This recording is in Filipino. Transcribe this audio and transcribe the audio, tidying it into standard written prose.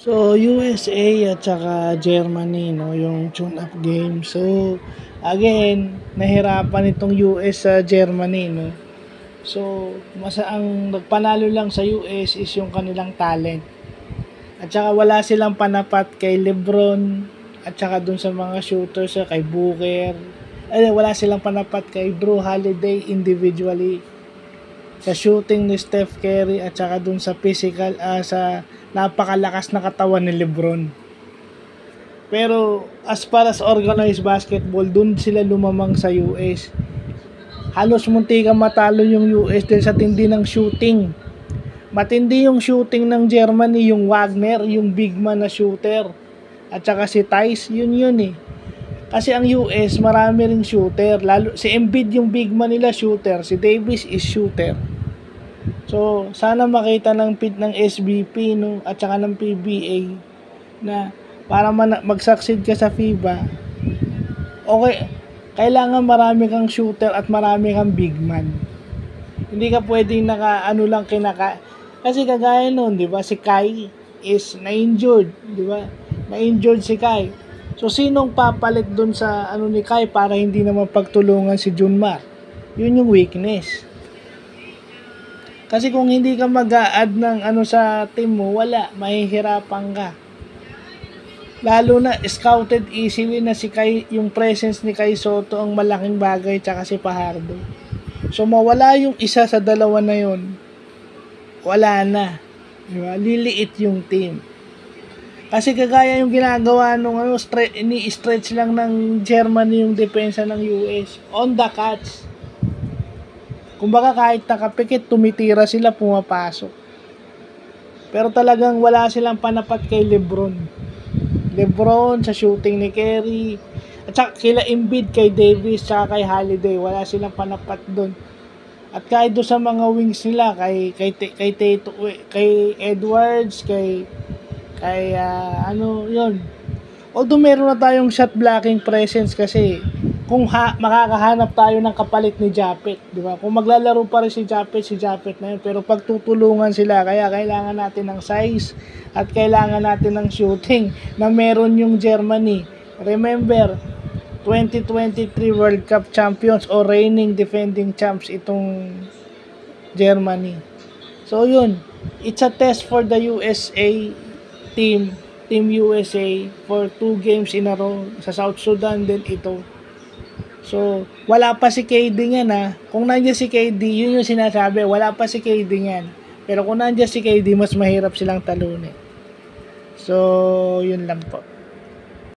So, USA at saka Germany, no, yung tune-up game. So, again, nahirapan itong US sa Germany, no. So, ang nagpanalo lang sa US is yung kanilang talent. At saka wala silang panapat kay LeBron at saka dun sa mga shooters, kay Booker. Wala silang panapat kay Drew Holiday individually, sa shooting ni Steph Curry at saka dun sa physical, sa napakalakas na katawan ni LeBron. Pero as far as organized basketball, dun sila lumamang sa US. Halos munti kang matalo yung US dahil sa tindi ng shooting. Matindi yung shooting ng Germany, yung Wagner, yung big man na shooter. At saka si Theis, yun eh. Kasi ang US, marami ring shooter. Lalo, si Embiid yung big man nila shooter. Si Davis is shooter. So, sana makita ng pit ng SBP, no, at saka ng PBA na para mag-succeed ka sa FIBA, okay, kailangan marami kang shooter at marami kang big man. Hindi ka pwedeng kasi kagaya noon, 'di ba? Si Kai is na-injured, 'di ba? Na-injured si Kai. So sinong papalit doon sa ni Kai para hindi naman pagtulungan si Junmar? Yun yung weakness. Kasi kung hindi ka mag-a-add ng sa team mo, wala, mahihirapan ka. Lalo na scouted easily na si Kai, yung presence ni Kai Soto ang malaking bagay, tsaka si Fajardo. So mawala yung isa sa dalawa na yon, wala na. Diba? Liliit yung team. Kasi kagaya yung ginagawa nung ni-stretch lang ng Germany yung depensa ng US on the catch. Kumbaga kahit nakapikit, tumitira sila, pumapasok. Pero talagang wala silang panapat kay LeBron sa shooting ni Curry, at saka kila Embiid, kay Davis, saka kay Holiday, wala silang panapat doon. At kahit doon sa mga wings nila, kay Edwards, kay yun. Although meron na tayong shot blocking presence kasi kung makakahanap tayo ng kapalit ni Japet, di ba? Kung maglalaro pa rin si Japet na yun, pero pagtutulungan sila, kaya kailangan natin ng size at kailangan natin ng shooting na meron yung Germany. Remember, 2023 World Cup champions o reigning defending champs itong Germany. So yun, it's a test for the USA Team USA for 2 games in a row sa South Sudan din ito. So, wala pa si KD niyan ha. Kung nandiyan si KD, yun yung sinasabi, wala pa si KD niyan. Pero kung nandiyan si KD, mas mahirap silang talunin. So, yun lang po.